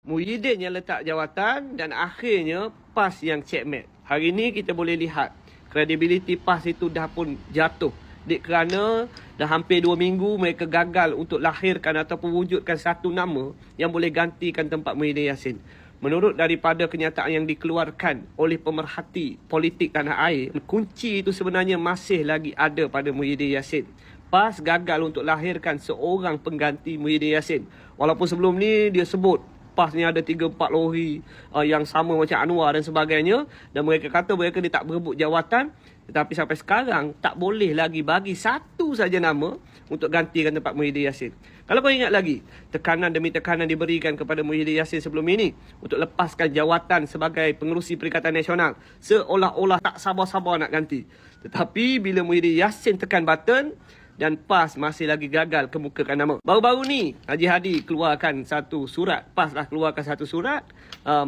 Muhyiddin yang letak jawatan dan akhirnya PAS yang checkmate. Hari ini kita boleh lihat kredibiliti PAS itu dah pun jatuh. Kerana dah hampir 2 minggu mereka gagal untuk lahirkan ataupun wujudkan satu nama yang boleh gantikan tempat Muhyiddin Yassin. Menurut daripada kenyataan yang dikeluarkan oleh pemerhati politik tanah air, kunci itu sebenarnya masih lagi ada pada Muhyiddin Yassin. PAS gagal untuk lahirkan seorang pengganti Muhyiddin Yassin. Walaupun sebelum ni dia sebut PAS ni ada 3-4 lori yang sama macam Anwar dan sebagainya. Dan mereka kata mereka ni tak berebut jawatan. Tetapi sampai sekarang tak boleh lagi bagi satu saja nama untuk gantikan tempat Muhyiddin Yassin. Kalau kau ingat lagi, tekanan demi tekanan diberikan kepada Muhyiddin Yassin sebelum ini untuk lepaskan jawatan sebagai pengerusi Perikatan Nasional. Seolah-olah tak sabar-sabar nak ganti. Tetapi bila Muhyiddin Yassin tekan button, dan PAS masih lagi gagal kemukakan nama. Baru-baru ni Haji Hadi keluarkan satu surat. PAS dah keluarkan satu surat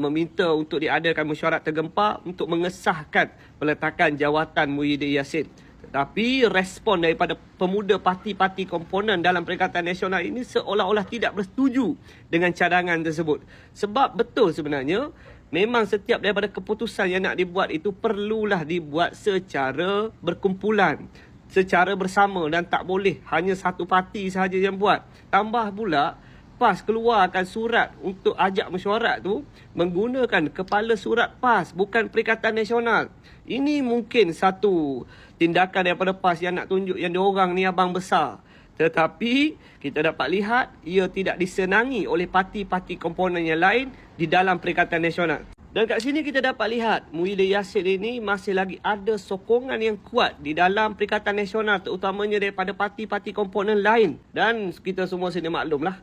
meminta untuk diadakan mesyuarat tergempar untuk mengesahkan peletakan jawatan Muhyiddin Yassin. Tetapi respon daripada pemuda parti-parti komponen dalam Perikatan Nasional ini seolah-olah tidak bersetuju dengan cadangan tersebut. Sebab betul sebenarnya memang setiap daripada keputusan yang nak dibuat itu perlulah dibuat secara berkumpulan, secara bersama, dan tak boleh hanya satu parti sahaja yang buat. Tambah pula PAS keluarkan surat untuk ajak mesyuarat tu menggunakan kepala surat PAS, bukan Perikatan Nasional. Ini mungkin satu tindakan daripada PAS yang nak tunjuk yang diorang ni abang besar. Tetapi kita dapat lihat ia tidak disenangi oleh parti-parti komponen yang lain di dalam Perikatan Nasional. Dan kat sini kita dapat lihat Muhyiddin Yassin ini masih lagi ada sokongan yang kuat di dalam Perikatan Nasional, terutamanya daripada parti-parti komponen lain. Dan kita semua sini maklumlah,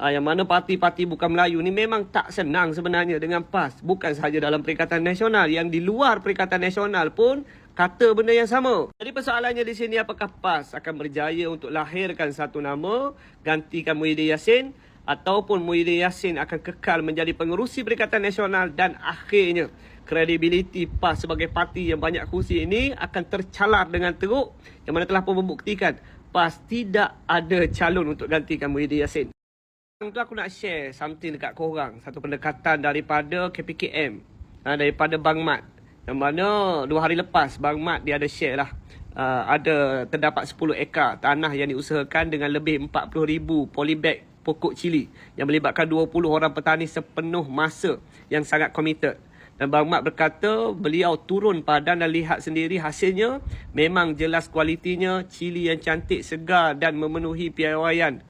yang mana parti-parti bukan Melayu ni memang tak senang sebenarnya dengan PAS. Bukan sahaja dalam Perikatan Nasional, yang di luar Perikatan Nasional pun kata benda yang sama. Jadi persoalannya di sini, apakah PAS akan berjaya untuk lahirkan satu nama gantikan Muhyiddin Yassin, ataupun Muhyiddin Yassin akan kekal menjadi pengerusi Perikatan Nasional dan akhirnya kredibiliti PAS sebagai parti yang banyak kursi ini akan tercalar dengan teruk, yang mana telah pun membuktikan PAS tidak ada calon untuk gantikan Muhyiddin Yassin. Untuk aku nak share something dekat korang, satu pendekatan daripada KPKM, daripada Bang Mat, yang mana 2 hari lepas Bang Mat dia ada share lah, ada terdapat 10 ekar tanah yang diusahakan dengan lebih 40,000 polybag pokok cili yang melibatkan 20 orang petani sepenuh masa yang sangat komited. Dan Bang Mat berkata beliau turun padan dan lihat sendiri hasilnya memang jelas kualitinya, cili yang cantik, segar dan memenuhi piawaian.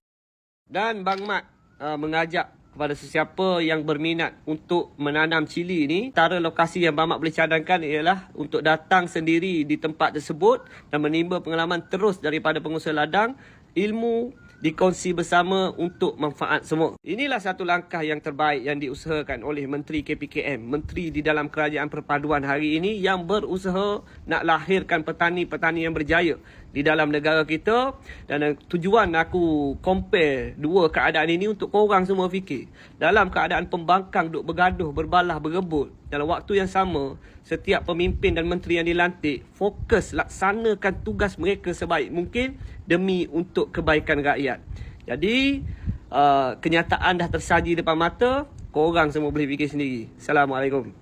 Dan Bang Mat mengajak kepada sesiapa yang berminat untuk menanam cili ni, antara lokasi yang Bang Mat boleh cadangkan ialah untuk datang sendiri di tempat tersebut dan menimba pengalaman terus daripada pengusaha ladang, ilmu dikongsi bersama untuk manfaat semua. Inilah satu langkah yang terbaik yang diusahakan oleh Menteri KPKM, Menteri di dalam Kerajaan Perpaduan hari ini, yang berusaha nak lahirkan petani-petani yang berjaya di dalam negara kita. Dan tujuan aku compare dua keadaan ini untuk korang semua fikir. Dalam keadaan pembangkang duk bergaduh, berbalah, berebut, dalam waktu yang sama setiap pemimpin dan menteri yang dilantik fokus laksanakan tugas mereka sebaik mungkin demi untuk kebaikan rakyat. Jadi kenyataan dah tersaji depan mata, korang semua boleh fikir sendiri. Assalamualaikum.